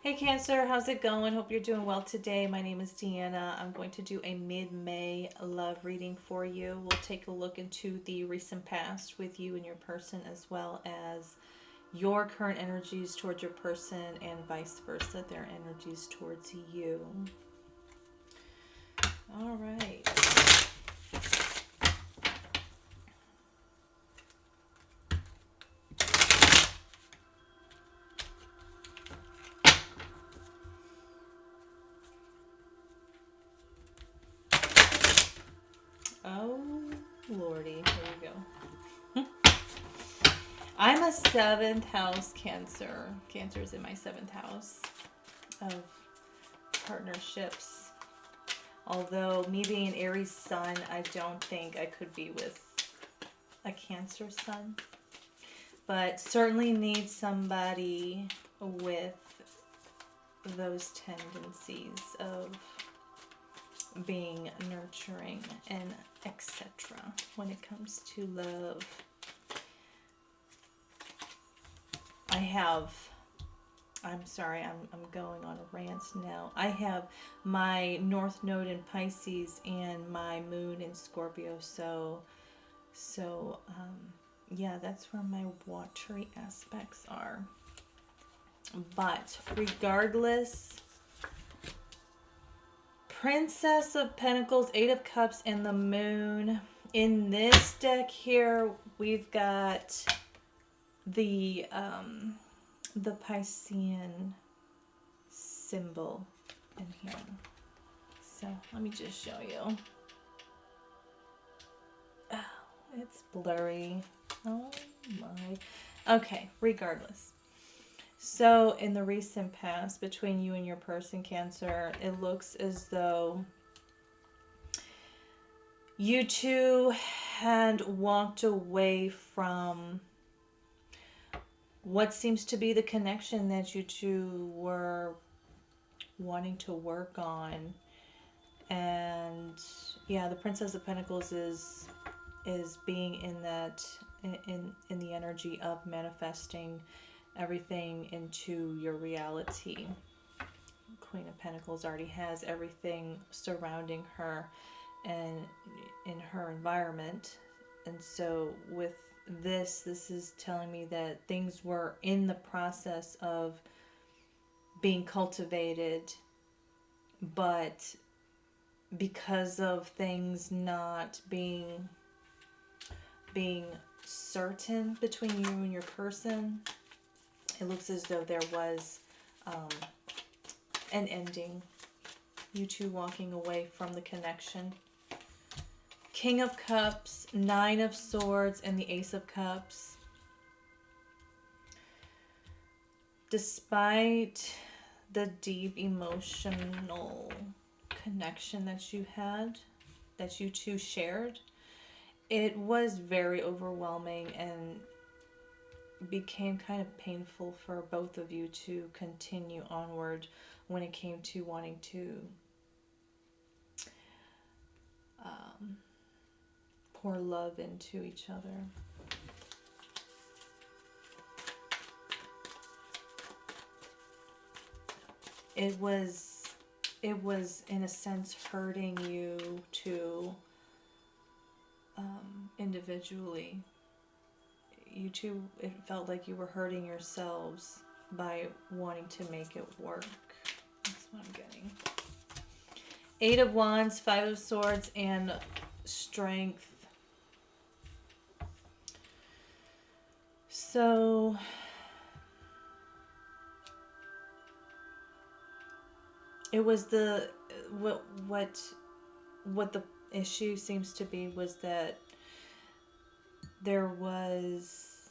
Hey Cancer, how's it going? Hope you're doing well today. My name is Deanna. I'm going to do a mid-May love reading for you. We'll take a look into the recent past with you and your person, as well as your current energies towards your person and vice versa, their energies towards you. All right. Oh, Lordy. Here we go. I'm a seventh house Cancer. Cancer is in my seventh house of partnerships. Although me being an Aries sun, I don't think I could be with a Cancer sun. But certainly need somebody with those tendencies of being nurturing and etc. when it comes to love. I'm sorry, I'm going on a rant now. I have my North Node in Pisces and my Moon in Scorpio, so yeah, that's where my watery aspects are. But regardless, Princess of Pentacles, Eight of Cups, and the Moon. In this deck here, we've got the Piscean symbol in here. So let me just show you. Oh, it's blurry. Oh my. Okay, regardless. So in the recent past, between you and your person, Cancer, it looks as though you two had walked away from what seems to be the connection that you two were wanting to work on. And yeah, the Princess of Pentacles is being in that in the energy of manifesting everything into your reality. Queen of Pentacles already has everything surrounding her and in her environment. And so with this is telling me that things were in the process of being cultivated, but because of things not being certain between you and your person, it looks as though there was an ending. You two walking away from the connection. King of Cups, Nine of Swords, and the Ace of Cups. Despite the deep emotional connection that you had, that you two shared, it was very overwhelming and became kind of painful for both of you to continue onward when it came to wanting to pour love into each other. It was in a sense hurting you to individually. You two, it felt like you were hurting yourselves by wanting to make it work. That's what I'm getting. Eight of Wands, Five of Swords, and Strength. So it was the what the issue seems to be was that there was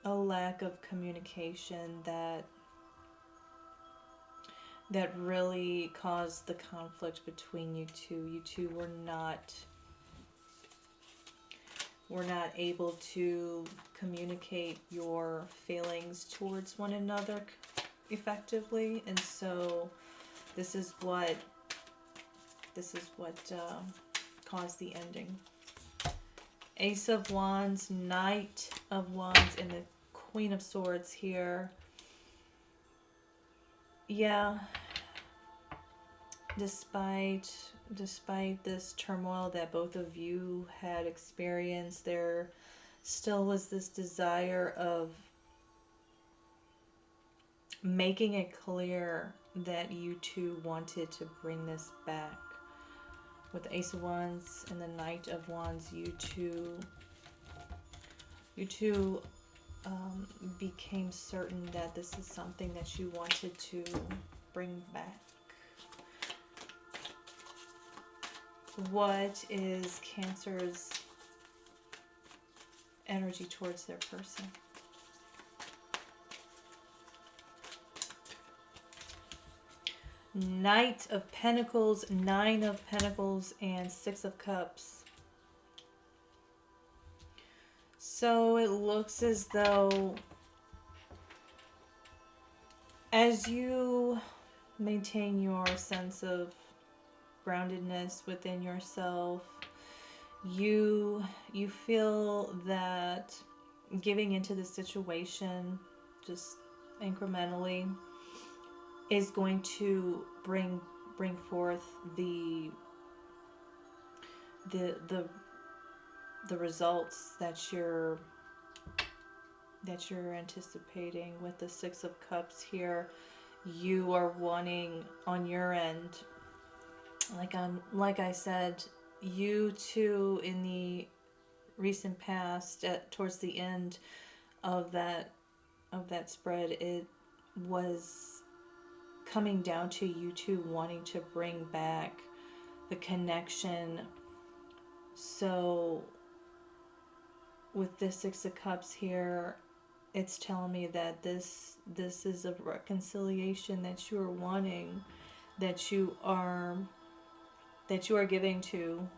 a lack of communication that really caused the conflict between you two. You two were not able to communicate your feelings towards one another effectively, and so this is what caused the ending. Ace of Wands, Knight of Wands, and the Queen of Swords here. yeah, despite this turmoil that both of you had experienced, there still was this desire of making it clear that you two wanted to bring this back. With the Ace of Wands and the Knight of Wands, you two became certain that this is something that you wanted to bring back. What is Cancer's energy towards their person? Knight of Pentacles, Nine of Pentacles, and Six of Cups. So it looks as though as you maintain your sense of groundedness within yourself, you feel that giving into the situation just incrementally is going to bring forth the results that you're anticipating. With the Six of Cups here, you are wanting on your end, like I said, you two in the recent past, towards the end of that spread, it was coming down to you two wanting to bring back the connection. So with this Six of Cups here, it's telling me that this is a reconciliation that you are wanting, that you are giving to,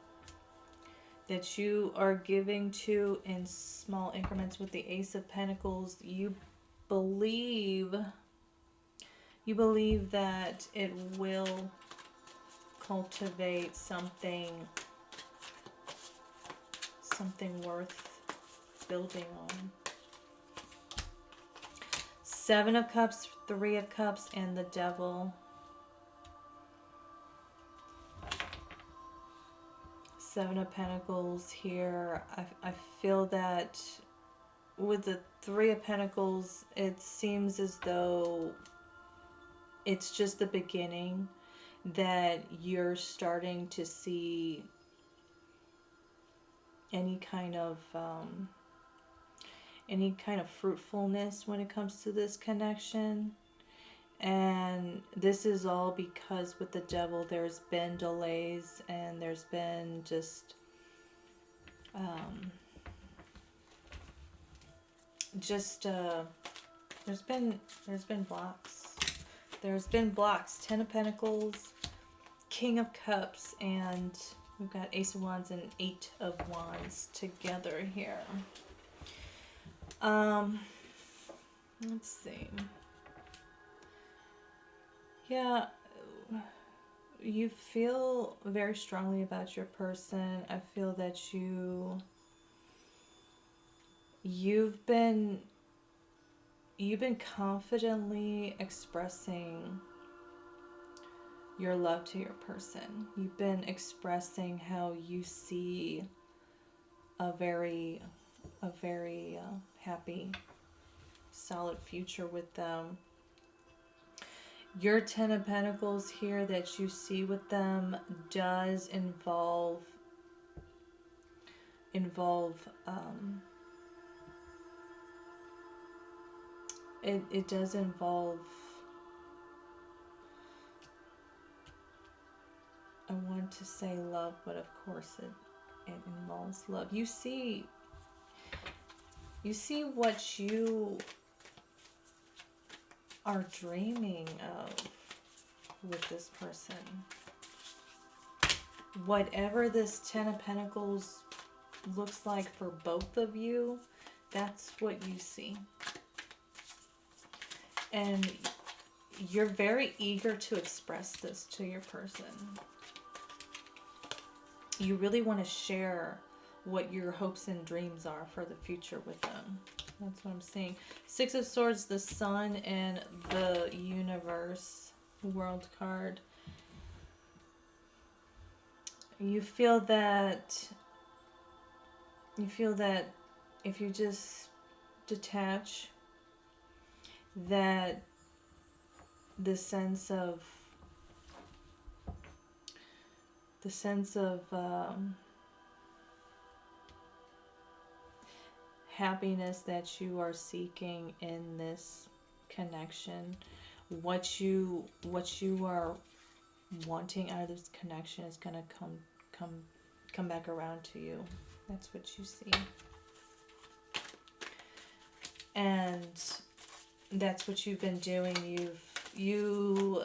in small increments. With the Ace of Pentacles, you believe that it will cultivate something worth building on. Seven of Cups, Three of Cups, and the Devil. Seven of Pentacles here. I feel that with the Three of Pentacles, it seems as though it's just the beginning, that you're starting to see any kind of fruitfulness when it comes to this connection. And this is all because with the Devil, there's been delays, and there's been just there's been blocks. There's been blocks. Ten of Pentacles, King of Cups, and we've got Ace of Wands and Eight of Wands together here. Let's see. Yeah, you feel very strongly about your person. I feel that you've been confidently expressing your love to your person. You've been expressing how you see a very happy, solid future with them. Your Ten of Pentacles here that you see with them does involve it does involve, I want to say love, but of course it involves love. You see what you are dreaming of with this person. Whatever this Ten of Pentacles looks like for both of you, that's what you see. And you're very eager to express this to your person. You really want to share what your hopes and dreams are for the future with them. That's what I'm seeing. Six of Swords, the Sun, and the Universe. Reverse, World card. You feel that if you just detach, that the sense of happiness that you are seeking in this connection, what you are wanting out of this connection is gonna come back around to you. That's what you see. And that's what you've been doing. You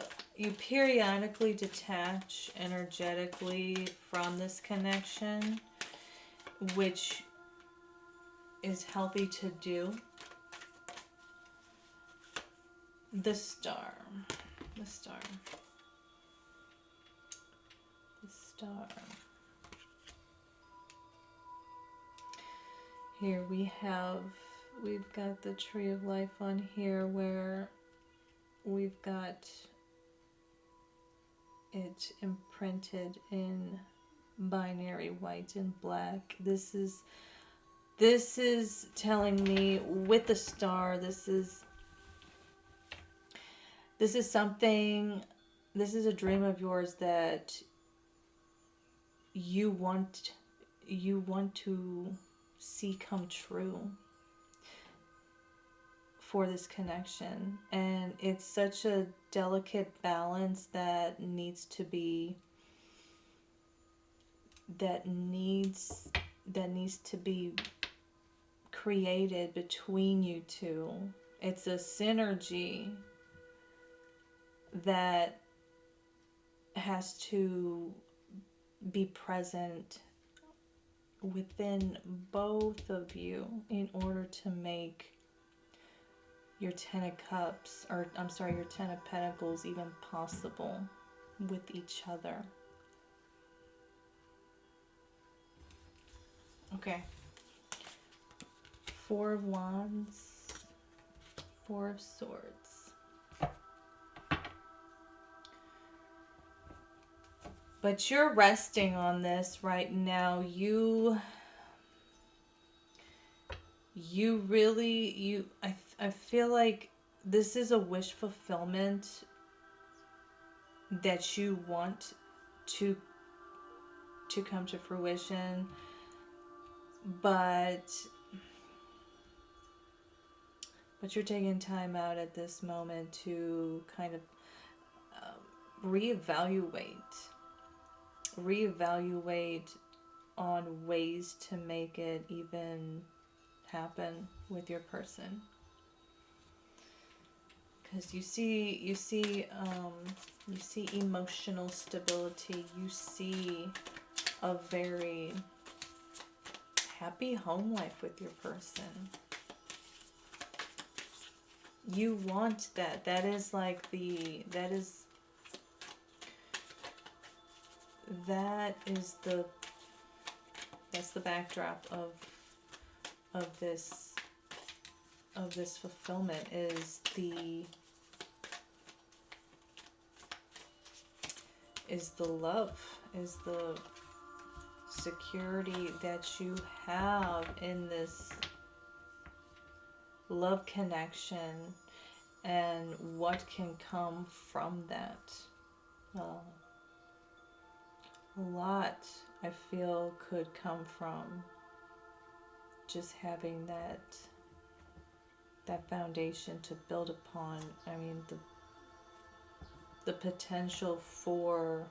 periodically detach energetically from this connection, which is healthy to do. The star. The star. The star. Here we've got the Tree of Life on here, where we've got it imprinted in binary white and black. This is telling me with the star, this is something, this is a dream of yours that you want to see come true for this connection. And it's such a delicate balance that needs to be created between you two. It's a synergy that has to be present within both of you in order to make your Ten of Cups, or I'm sorry, your Ten of Pentacles even possible with each other. Okay. Four of Wands, Four of Swords. But you're resting on this right now. You really, I feel like this is a wish fulfillment that you want to come to fruition, but you're taking time out at this moment to kind of reevaluate on ways to make it even happen with your person. Because you see emotional stability. You see a very happy home life with your person. You want that. That's the backdrop of this fulfillment, is the love, is the security that you have in this love connection, and what can come from that. A lot, I feel, could come from just having that foundation to build upon. I mean, the potential for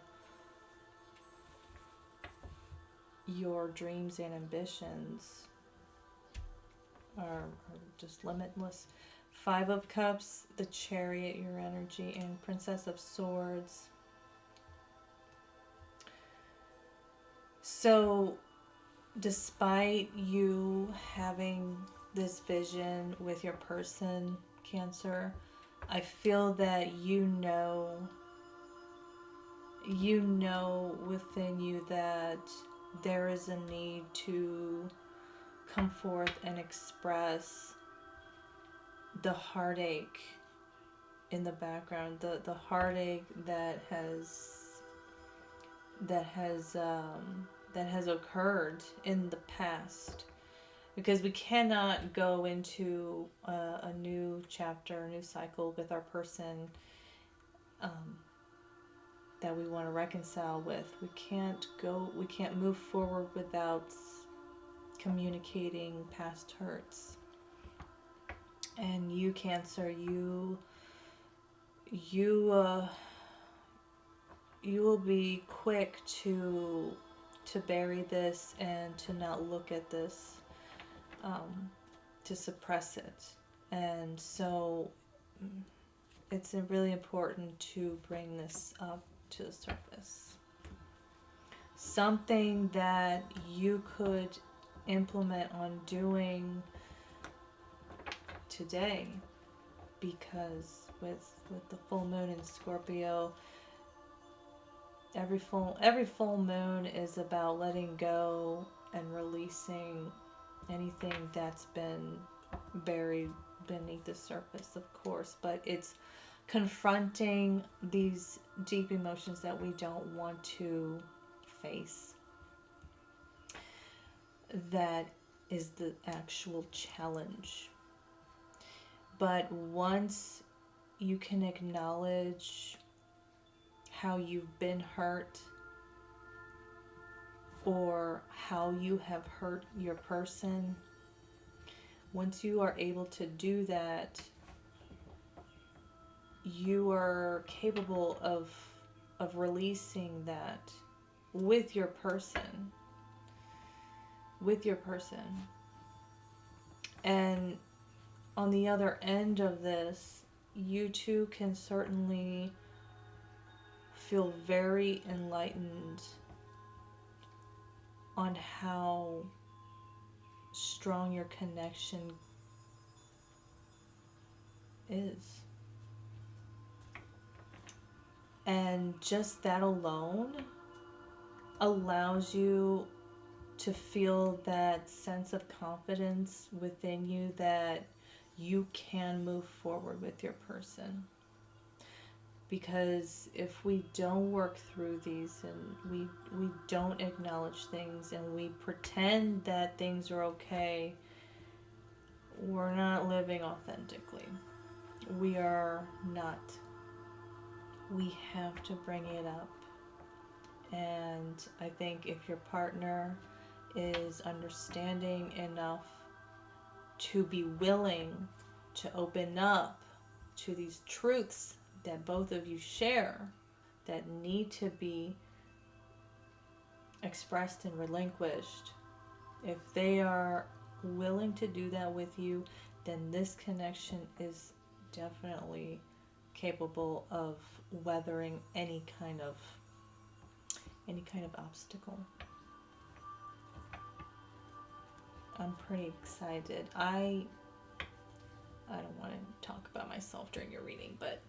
your dreams and ambitions are just limitless. Five of Cups, the Chariot, your energy, and Princess of Swords. So, despite you having this vision with your person, Cancer, I feel that you know within you that there is a need to come forth and express the heartache in the background, the heartache that has that has occurred in the past, because we cannot go into a new chapter, a new cycle with our person um, that we want to reconcile with. We can't move forward without communicating past hurts. And you, Cancer, you you will be quick to bury this and to not look at this, to suppress it. And so it's really important to bring this up to the surface. Something that you could implement on doing today, because with the full moon in Scorpio, every full moon is about letting go and releasing anything that's been buried beneath the surface, of course, but it's confronting these deep emotions that we don't want to face. That is the actual challenge. But once you can acknowledge how you've been hurt, or how you have hurt your person, once you are able to do that, you are capable of releasing that with your person. And on the other end of this, you too can certainly feel very enlightened on how strong your connection is. And just that alone allows you to feel that sense of confidence within you that you can move forward with your person. Because if we don't work through these, and we don't acknowledge things, and we pretend that things are okay, we're not living authentically. We are not. We have to bring it up. And I think if your partner is understanding enough to be willing to open up to these truths that both of you share, that need to be expressed and relinquished, if they are willing to do that with you, then this connection is definitely capable of weathering any kind of obstacle. I'm pretty excited. I don't want to talk about myself during your reading, but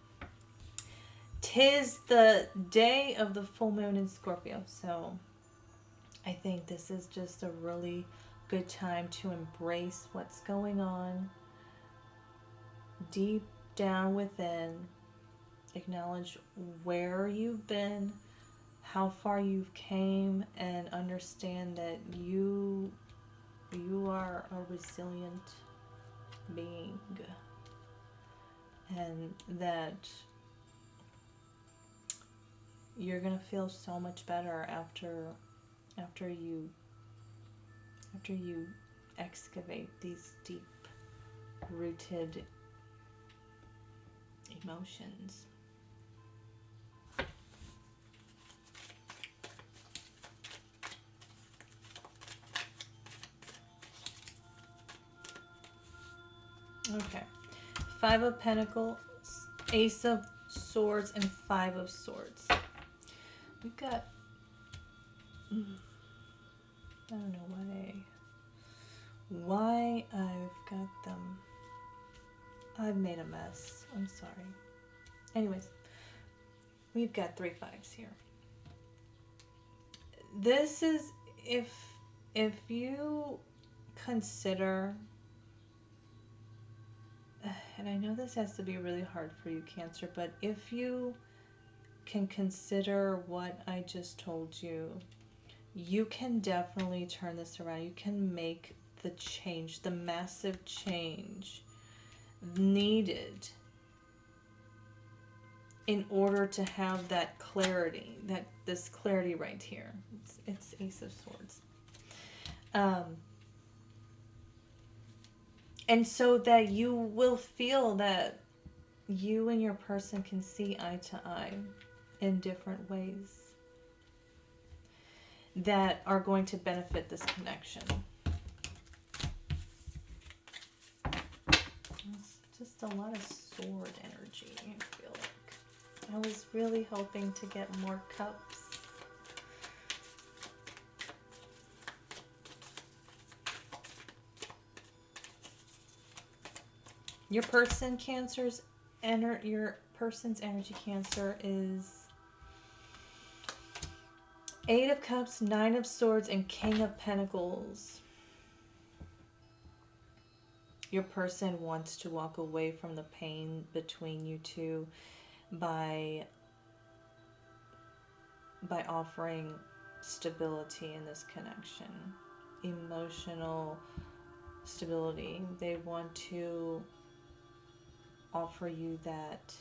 'tis the day of the full moon in Scorpio, so I think this is just a really good time to embrace what's going on deep down within. Acknowledge where you've been, how far you've came, and understand that you are a resilient being, and that you're gonna feel so much better after you excavate these deep rooted emotions. Okay. 5 of Pentacles, Ace of Swords, and 5 of Swords. We've got... I don't know why I've got them. I've made a mess. I'm sorry. Anyways, we've got 3 5s here. This is if you consider and I know this has to be really hard for you, Cancer, but if you can consider what I just told you, you can definitely turn this around. You can make the change, the massive change needed in order to have that clarity, this clarity right here. It's Ace of Swords. And so that you will feel that you and your person can see eye to eye in different ways that are going to benefit this connection. It's just a lot of sword energy, I feel like. I was really hoping to get more cups. Your person's energy, Cancer, is Eight of Cups, Nine of Swords, and King of Pentacles. Your person wants to walk away from the pain between you two by offering stability in this connection, emotional stability. They want to offer you that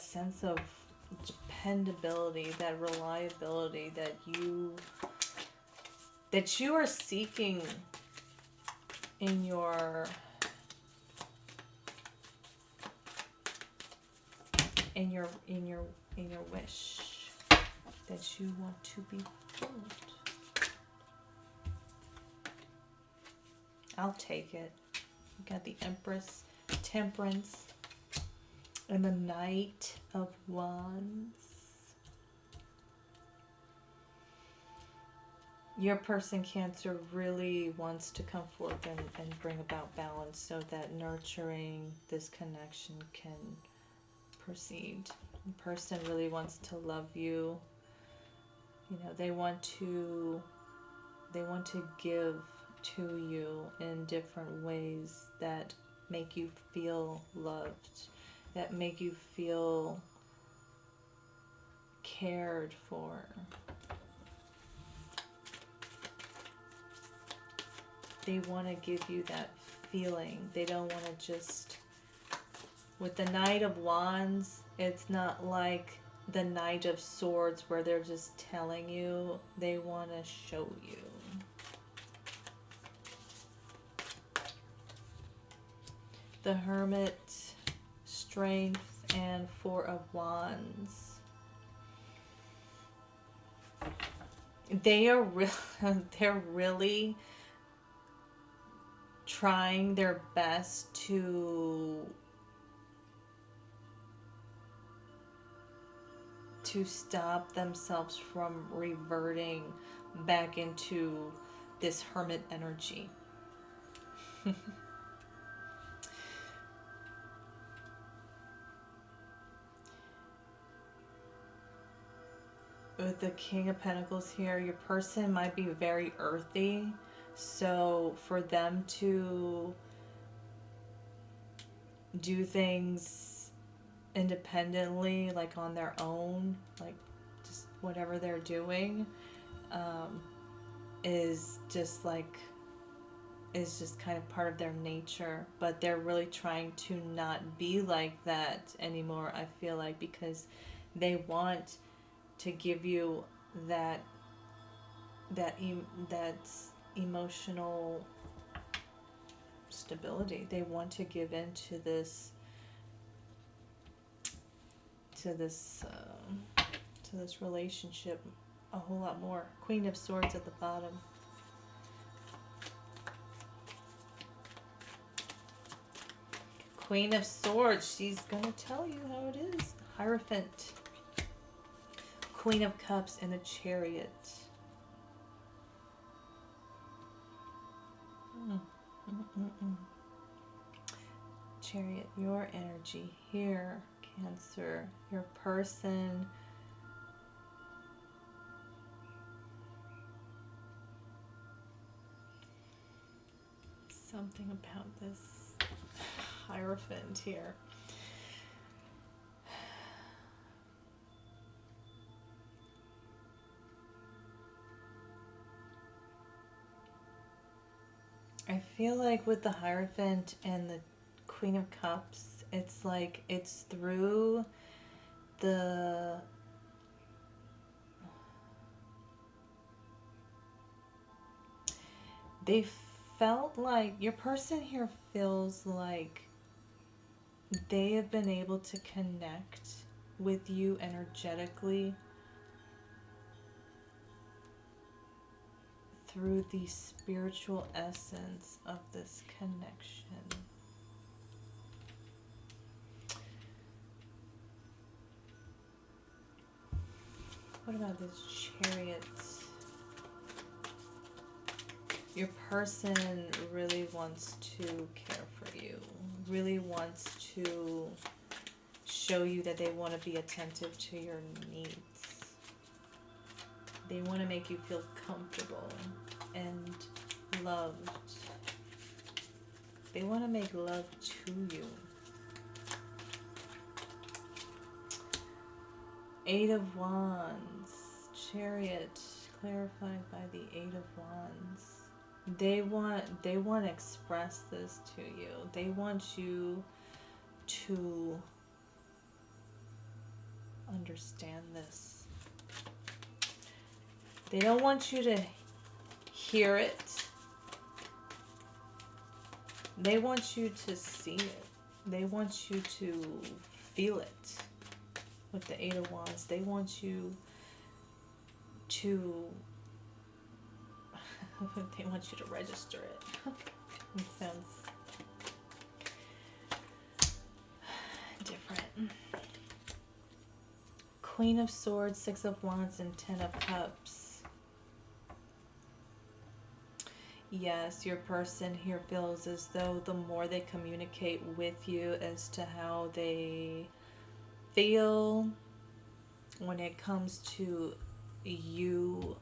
sense of dependability, that reliability that you are seeking in your wish, that you want to be fulfilled. I'll take it. You got the Empress, Temperance, and the Knight of Wands. Your person, Cancer, really wants to come forth and bring about balance so that nurturing this connection can proceed. The person really wants to love you. You know, they want to give to you in different ways that make you feel loved, that make you feel cared for. They want to give you that feeling. They don't want to just... With the Knight of Wands, it's not like the Knight of Swords where they're just telling you. They want to show you. The Hermit, Strength, and Four of Wands. They're really trying their best to stop themselves from reverting back into this hermit energy. With the King of Pentacles here, your person might be very earthy. So for them to do things independently, like on their own, like just whatever they're doing, is just kind of part of their nature. But they're really trying to not be like that anymore, I feel like, because they want to give you that emotional stability. They want to give in to this relationship a whole lot more. Queen of Swords at the bottom. Queen of Swords, she's gonna tell you how it is. Hierophant. Queen of Cups and the Chariot. Chariot, your energy here, Cancer. Your person so something about this Hierophant here. I feel like with the Hierophant and the Queen of Cups, it's like it's through the they felt like your person here feels like they have been able to connect with you energetically through the spiritual essence of this connection. What about this Chariot? Your person really wants to care for you, really wants to show you that they want to be attentive to your needs. They want to make you feel comfortable and loved. They want to make love to you. Eight of Wands, Chariot, clarified by the Eight of Wands. They want to express this to you. They want you to understand this. They don't want you to hear it. They want you to see it. They want you to feel it. With the Eight of Wands, they want you to they want you to register it. It sounds different. Queen of Swords, Six of Wands, and Ten of Cups. Yes, your person here feels as though the more they communicate with you as to how they feel when it comes to you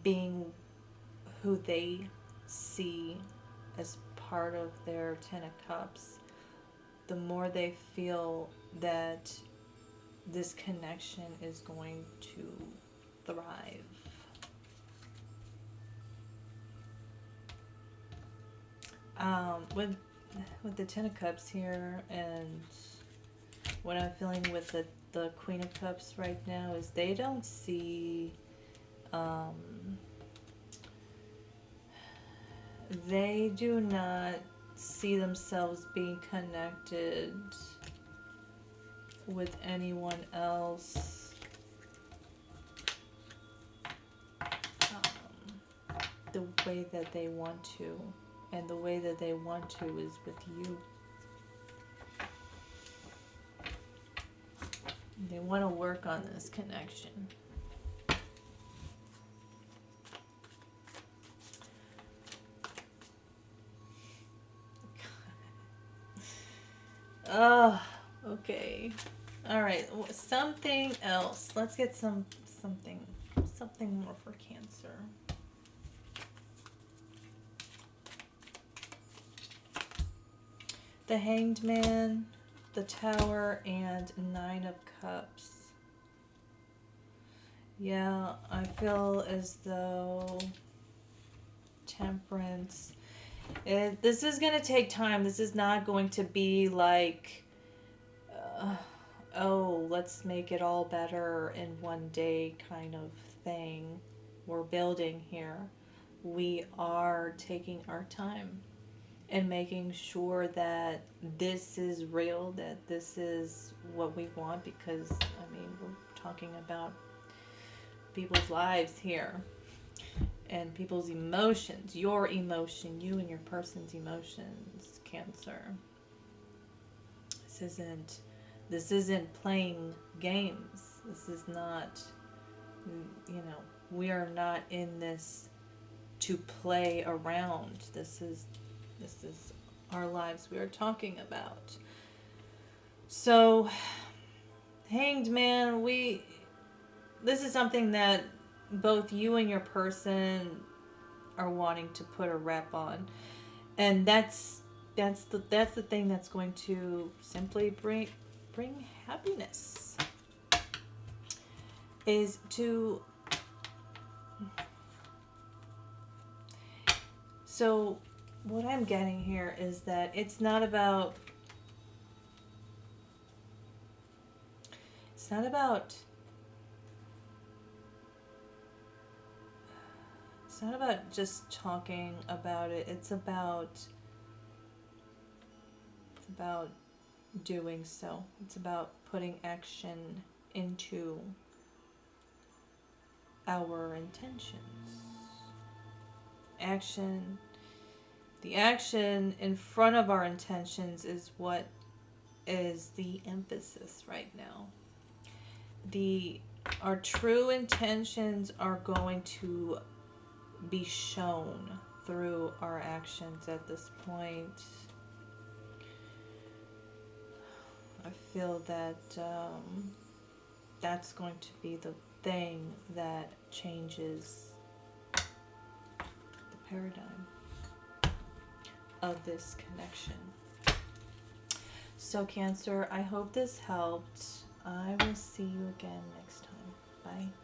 being who they see as part of their Ten of Cups, the more they feel that this connection is going to thrive. With the Ten of Cups here, and what I'm feeling with the Queen of Cups right now is they don't see they do not see themselves being connected with anyone else the way that they want to, and the way that they want to is with you. They want to work on this connection. Oh, okay. All right. Something else. Let's get something more for Cancer. The Hanged Man, the Tower, and Nine of Cups. Yeah, I feel as though Temperance. This is going to take time. This is not going to be like, oh, let's make it all better in one day kind of thing. We're building here. We are taking our time and making sure that this is real, that this is what we want, because, I mean, we're talking about people's lives here. And people's emotions, your emotion, you and your person's emotions, Cancer. This isn't playing games. This is not, we are not in this to play around. This is our lives we are talking about. So, Hanged Man, this is something that both you and your person are wanting to put a rep on. And that's the thing that's going to simply bring happiness, is to, so what I'm getting here is that it's not about it's not about just talking about it. It's about doing so. It's about putting action into our intentions. Action, the action in front of our intentions is what is the emphasis right now. The Our true intentions are going to be shown through our actions at this point. I feel that that's going to be the thing that changes the paradigm of this connection. So, Cancer, I hope this helped. I will see you again next time. Bye.